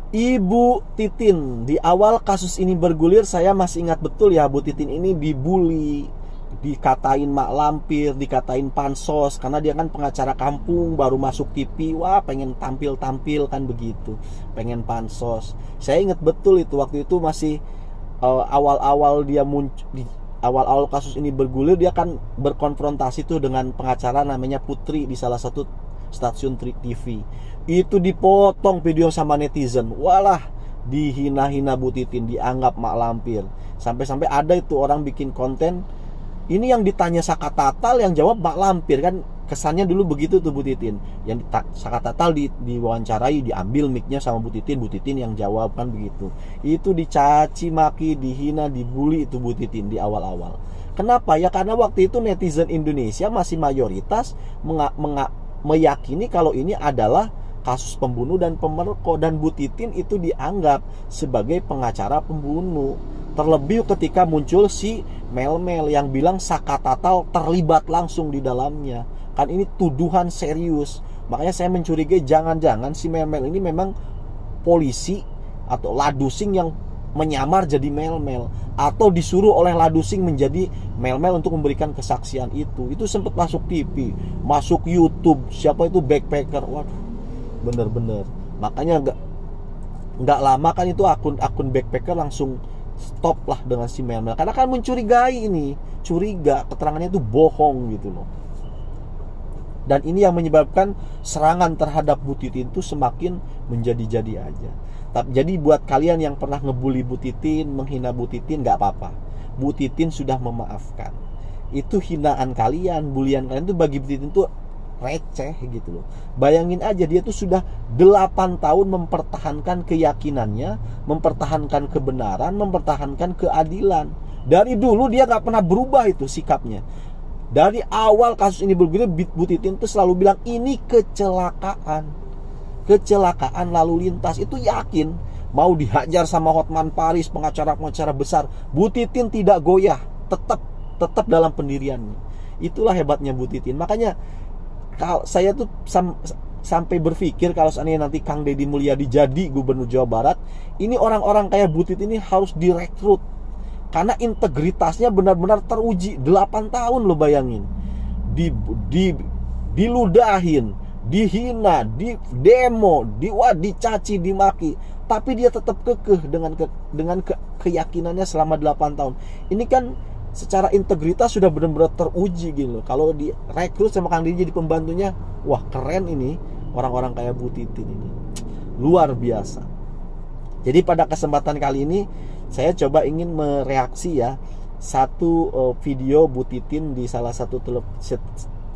Ibu Titin. Di awal kasus ini bergulir, saya masih ingat betul ya, Bu Titin ini dibully, dikatain mak lampir, dikatain pansos, karena dia kan pengacara kampung, baru masuk TV, wah pengen tampil-tampil kan begitu, pengen pansos. Saya ingat betul itu, waktu itu masih awal-awal dia muncul, di awal-awal kasus ini bergulir, dia kan berkonfrontasi tuh dengan pengacara namanya Putri di salah satu stasiun TV. Itu dipotong video sama netizen, walah dihina-hina Bu Titin, dianggap mak lampir. Sampai-sampai ada itu orang bikin konten, ini yang ditanya Saka Tatal, yang jawab mak lampir. Kan kesannya dulu begitu tuh Bu Titin. Yang Saka Tatal diwawancarai, diambil mic-nya sama Bu Titin yang jawab, kan begitu. Itu dicaci maki, dihina, dibully itu Bu Titin di awal-awal. Kenapa? Ya karena waktu itu netizen Indonesia masih mayoritas meyakini kalau ini adalah kasus pembunuh dan pemerkosa, dan Bu Titin itu dianggap sebagai pengacara pembunuh. Terlebih ketika muncul si Mel-Mel yang bilang Saka Tatal terlibat langsung di dalamnya. Kan ini tuduhan serius. Makanya saya mencurigai jangan-jangan si Mel-Mel ini memang polisi atau ladusing yang menyamar jadi Mel-Mel, atau disuruh oleh ladusing menjadi Mel-Mel untuk memberikan kesaksian itu. Itu sempat masuk TV, masuk YouTube, siapa itu backpacker. Waduh, bener-bener. Makanya nggak lama kan itu akun backpacker langsung stop lah dengan si Mel-Mel, karena kan mencurigai ini, curiga keterangannya itu bohong gitu loh. Dan ini yang menyebabkan serangan terhadap Bu Titin itu semakin menjadi-jadi aja. Jadi buat kalian yang pernah ngebully Bu Titin, menghina Bu Titin, nggak apa-apa. Bu Titin sudah memaafkan. Itu hinaan kalian, bulian kalian itu bagi Bu Titin itu receh gitu loh. Bayangin aja, dia tuh sudah 8 tahun mempertahankan keyakinannya, mempertahankan kebenaran, mempertahankan keadilan. Dari dulu dia gak pernah berubah itu sikapnya. Dari awal kasus ini bergulir, Bu Titin tuh selalu bilang ini kecelakaan lalu lintas. Itu yakin mau dihajar sama Hotman Paris, pengacara-pengacara besar, Bu Titin tidak goyah, tetap dalam pendiriannya. Itulah hebatnya Bu Titin. Makanya kalau saya tuh sampai berpikir kalau seandainya nanti Kang Deddy Mulyadi jadi gubernur Jawa Barat, ini orang-orang kayak Bu Titin ini harus direkrut, karena integritasnya benar-benar teruji. 8 tahun lo bayangin, diludahin, dihina, di demo, dicaci, dimaki, tapi dia tetap kekeh dengan keyakinannya selama 8 tahun. Ini kan secara integritas sudah benar-benar teruji gitu loh. Kalau direkrut sama Kang Deddy jadi pembantunya, wah keren ini orang-orang kayak Bu Titin ini, luar biasa. Jadi pada kesempatan kali ini saya coba ingin mereaksi ya satu video Bu Titin di salah satu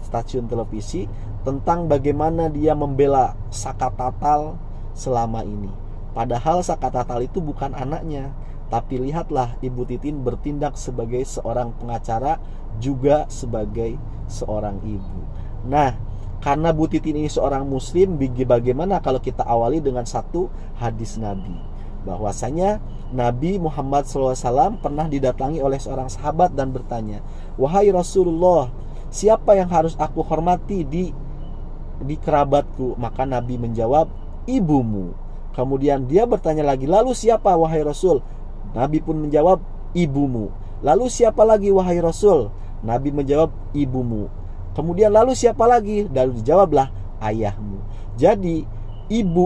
stasiun televisi tentang bagaimana dia membela Saka Tatal selama ini. Padahal Saka Tatal itu bukan anaknya. Tapi lihatlah Ibu Titin bertindak sebagai seorang pengacara, juga sebagai seorang ibu. Nah, karena Bu Titin ini seorang muslim, bagaimana kalau kita awali dengan satu hadis Nabi, bahwasanya Nabi Muhammad SAW pernah didatangi oleh seorang sahabat dan bertanya, "Wahai Rasulullah, siapa yang harus aku hormati di kerabatku?" Maka Nabi menjawab, "Ibumu." Kemudian dia bertanya lagi, "Lalu siapa wahai Rasul?" Nabi pun menjawab, "Ibumu." "Lalu siapa lagi wahai Rasul?" Nabi menjawab, "Ibumu." Kemudian lalu siapa lagi? Lalu dijawablah, "Ayahmu." Jadi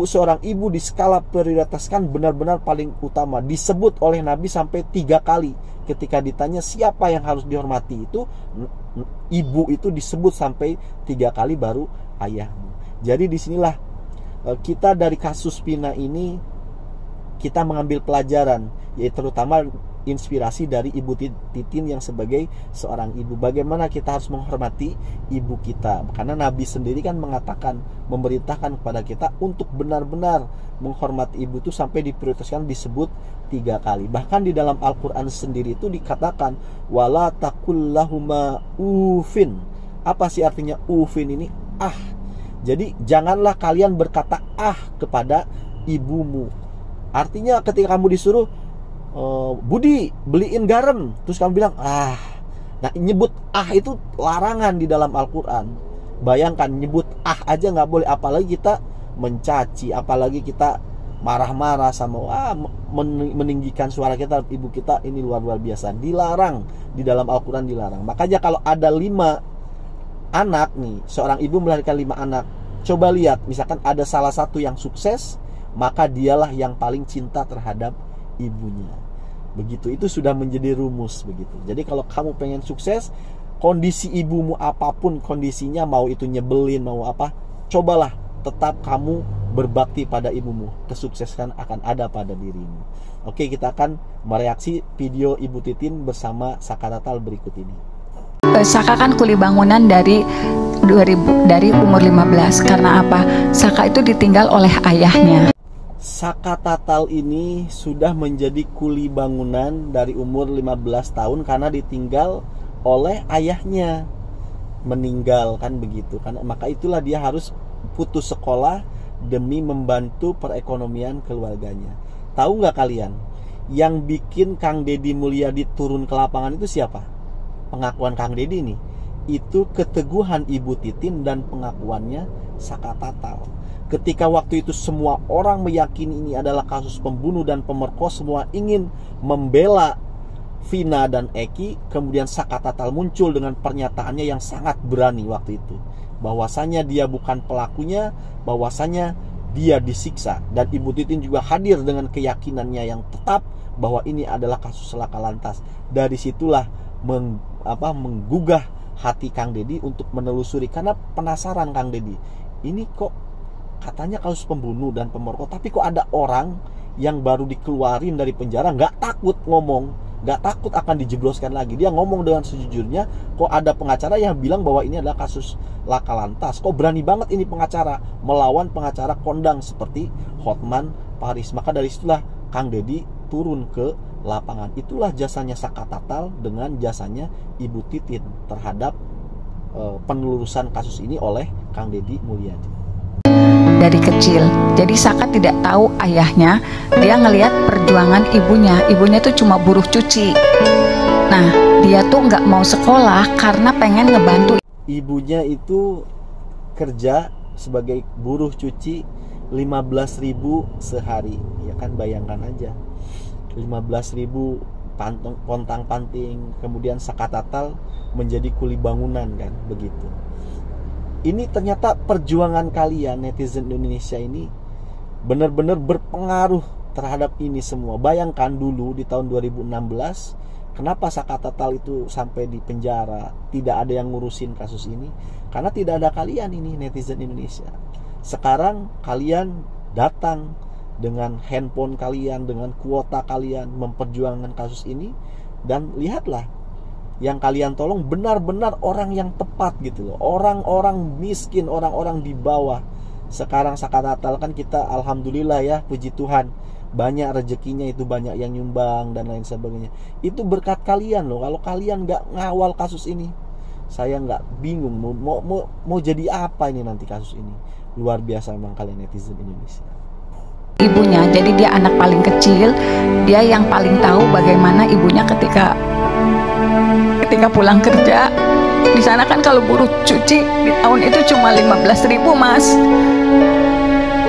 seorang ibu di skala prioritaskan benar-benar paling utama. Disebut oleh Nabi sampai 3 kali. Ketika ditanya siapa yang harus dihormati, itu ibu itu disebut sampai 3 kali, baru ayahmu. Jadi disinilah kita dari kasus Pina ini kita mengambil pelajaran, yaitu terutama inspirasi dari Ibu Titin yang sebagai seorang ibu. Bagaimana kita harus menghormati ibu kita, karena Nabi sendiri kan mengatakan, memerintahkan kepada kita untuk benar-benar menghormati ibu itu sampai diprioritaskan, disebut 3 kali. Bahkan di dalam Al-Quran sendiri itu dikatakan, wala takullahuma ufin. Apa sih artinya ufin ini? Jadi janganlah kalian berkata kepada ibumu. Artinya ketika kamu disuruh, Budi beliin garam, terus kamu bilang nah nyebut itu larangan di dalam Al-Quran. Bayangkan, nyebut aja nggak boleh, apalagi kita mencaci, apalagi kita marah-marah sama meninggikan suara kita, ibu kita, ini luar biasa. Dilarang, di dalam Al-Quran dilarang. Makanya kalau ada 5 anak nih, seorang ibu melahirkan 5 anak, coba lihat, misalkan ada salah satu yang sukses, maka dialah yang paling cinta terhadap ibunya. Begitu, itu sudah menjadi rumus begitu. Jadi kalau kamu pengen sukses, kondisi ibumu apapun kondisinya, mau itu nyebelin, mau apa, cobalah tetap kamu berbakti pada ibumu. Kesuksesan akan ada pada dirimu. Oke, kita akan mereaksi video Ibu Titin bersama Saka Tatal berikut ini. Saka kan kuli bangunan dari umur 15. Karena apa? Saka itu ditinggal oleh ayahnya. Saka Tatal ini sudah menjadi kuli bangunan dari umur 15 tahun karena ditinggal oleh ayahnya, meninggal kan begitu kan. Maka itulah dia harus putus sekolah demi membantu perekonomian keluarganya. Tahu nggak kalian, yang bikin Kang Deddy Mulyadi turun ke lapangan itu siapa? Pengakuan Kang Deddy nih, itu keteguhan Ibu Titin dan pengakuannya Saka Tatal. Ketika waktu itu semua orang meyakini ini adalah kasus pembunuh dan pemerkosa, semua ingin membela Vina dan Eki, kemudian Saka Tatal muncul dengan pernyataannya yang sangat berani waktu itu, bahwasanya dia bukan pelakunya, bahwasanya dia disiksa. Dan Ibu Titin juga hadir dengan keyakinannya yang tetap bahwa ini adalah kasus laka lantas. Dari situlah menggugah hati Kang Deddy untuk menelusuri, karena penasaran Kang Deddy, ini kok katanya kasus pembunuh dan pemerkosa, tapi kok ada orang yang baru dikeluarin dari penjara nggak takut ngomong, nggak takut akan dijebloskan lagi. Dia ngomong dengan sejujurnya, kok ada pengacara yang bilang bahwa ini adalah kasus laka lantas. Kok berani banget ini pengacara melawan pengacara kondang seperti Hotman Paris. Maka dari situlah Kang Deddy turun ke lapangan. Itulah jasanya Saka Tatal dengan jasanya Ibu Titin terhadap penelusuran kasus ini oleh Kang Deddy Mulyadi. Dari kecil, jadi Saka tidak tahu ayahnya. Dia ngelihat perjuangan ibunya. Ibunya tuh cuma buruh cuci. Nah, dia tuh nggak mau sekolah karena pengen ngebantu. Ibunya itu kerja sebagai buruh cuci 15.000 sehari. Ya kan, bayangkan aja, 15.000 pontang-panting. Kemudian Saka Tatal menjadi kuli bangunan kan, begitu. Ini ternyata perjuangan kalian netizen Indonesia ini benar-benar berpengaruh terhadap ini semua. Bayangkan dulu di tahun 2016, kenapa Saka Tatal itu sampai di penjara, tidak ada yang ngurusin kasus ini? Karena tidak ada kalian ini netizen Indonesia. Sekarang kalian datang dengan handphone kalian, dengan kuota kalian, memperjuangkan kasus ini. Dan lihatlah, yang kalian tolong benar-benar orang yang tepat gitu loh. Orang-orang miskin, orang-orang di bawah. Sekarang Saka Tatal kan kita alhamdulillah ya, puji Tuhan, banyak rezekinya, itu banyak yang nyumbang dan lain sebagainya. Itu berkat kalian loh. Kalau kalian nggak ngawal kasus ini, saya nggak bingung mau jadi apa ini nanti kasus ini. Luar biasa memang kalian netizen Indonesia. Ibunya, jadi dia anak paling kecil, dia yang paling tahu bagaimana ibunya ketika pulang kerja. Di sana kan kalau buruh cuci di tahun itu cuma 15.000 Mas.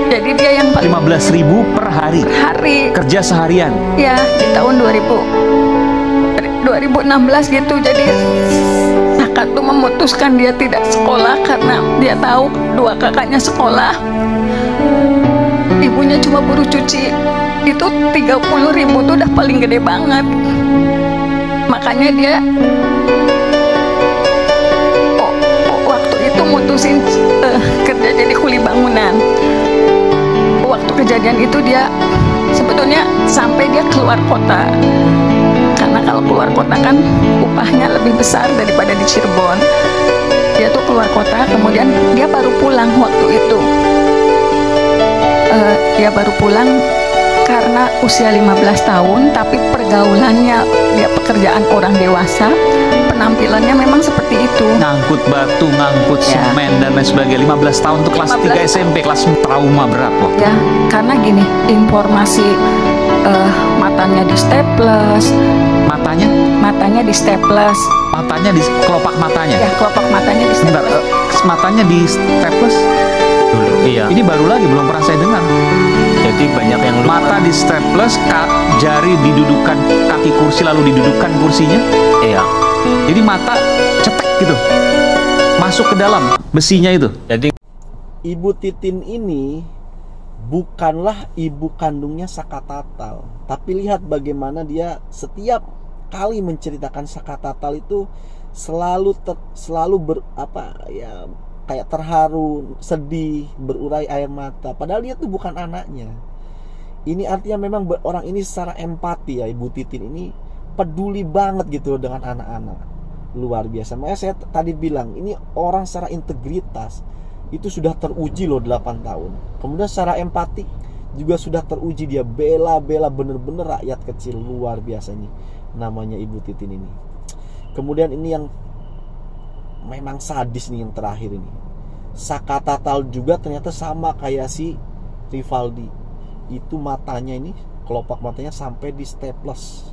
Jadi dia yang 15.000 per hari. Per hari. Kerja seharian. Ya, di tahun 2016 gitu. Jadi Saka tuh memutuskan dia tidak sekolah karena dia tahu 2 kakaknya sekolah. Ibunya cuma buruh cuci. Itu 30.000 tuh udah paling gede banget. Makanya dia waktu itu mutusin kerja jadi kuli bangunan. Waktu kejadian itu dia sebetulnya sampai dia keluar kota, karena kalau keluar kota kan upahnya lebih besar daripada di Cirebon. Dia tuh keluar kota, kemudian dia baru pulang waktu itu. Dia baru pulang karena usia 15 tahun, tapi pergaulannya, dia pekerjaan orang dewasa, penampilannya memang seperti itu. Ngangkut batu, ngangkut semen dan lain sebagainya. 15 tahun tuh kelas 3 SMP, kelas trauma berat waktu. Ya, karena gini, informasi matanya di staples. Matanya di staples. Matanya di kelopak matanya. Ya, kelopak matanya di staples. Matanya di staples dulu. Iya. Ini baru lagi, belum pernah saya dengar. Ya Berarti banyak yang lupa. Mata di staples, jari didudukan kaki kursi lalu didudukan kursinya. Iya. Jadi mata cetek gitu, masuk ke dalam besinya itu. Jadi Ibu Titin ini bukanlah ibu kandungnya Saka Tatal, tapi lihat bagaimana dia setiap kali menceritakan Saka Tatal itu selalu kayak terharu, sedih, berurai air mata. Padahal dia tuh bukan anaknya. Ini artinya memang orang ini secara empati ya, Ibu Titin ini peduli banget gitu dengan anak-anak. Luar biasa. Makanya saya tadi bilang ini orang secara integritas itu sudah teruji loh 8 tahun. Kemudian secara empati juga sudah teruji, dia bela bener-bener rakyat kecil. Luar biasa ini namanya Ibu Titin ini. Kemudian ini yang memang sadis nih yang terakhir ini. Saka Tatal juga ternyata sama kayak si Rivaldi. Itu matanya ini, kelopak matanya sampai di staples.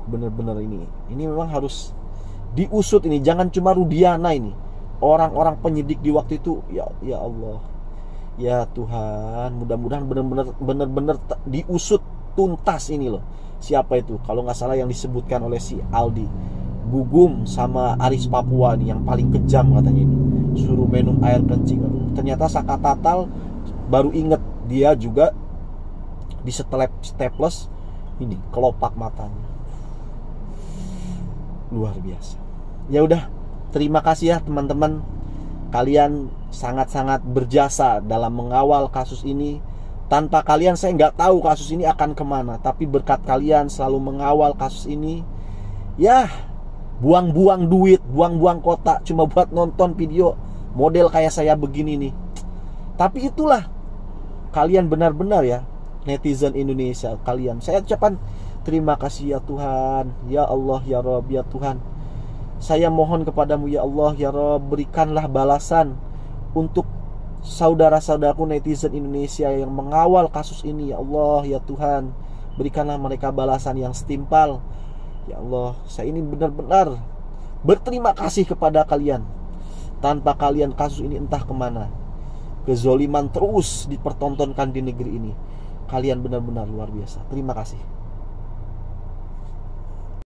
Bener-bener ini memang harus diusut ini. Jangan cuma Rudiana ini. Orang-orang penyidik di waktu itu, ya Allah, ya Tuhan, mudah-mudahan benar-benar diusut tuntas ini loh. Siapa itu? Kalau nggak salah yang disebutkan oleh si Aldi, Gugum sama Aris Papua nih yang paling kejam katanya ini, suruh minum air kencing. Ternyata Saka Tatal baru inget dia juga di staples ini kelopak matanya. Luar biasa. Ya udah. Terima kasih ya teman-teman. Kalian sangat-sangat berjasa dalam mengawal kasus ini. Tanpa kalian saya nggak tahu kasus ini akan kemana. Tapi berkat kalian selalu mengawal kasus ini, ya buang-buang duit, buang-buang kotak cuma buat nonton video model kayak saya begini nih. Tapi itulah kalian benar-benar ya netizen Indonesia. Kalian, saya ucapkan terima kasih ya Tuhan. Ya Allah, ya Rabb, ya Tuhan, saya mohon kepadamu ya Allah, ya Rabb, berikanlah balasan untuk saudara-saudaraku netizen Indonesia yang mengawal kasus ini. Ya Allah, ya Tuhan, berikanlah mereka balasan yang setimpal. Ya Allah, saya ini benar-benar berterima kasih kepada kalian. Tanpa kalian kasus ini entah kemana. Kezoliman terus dipertontonkan di negeri ini. Kalian benar-benar luar biasa. Terima kasih.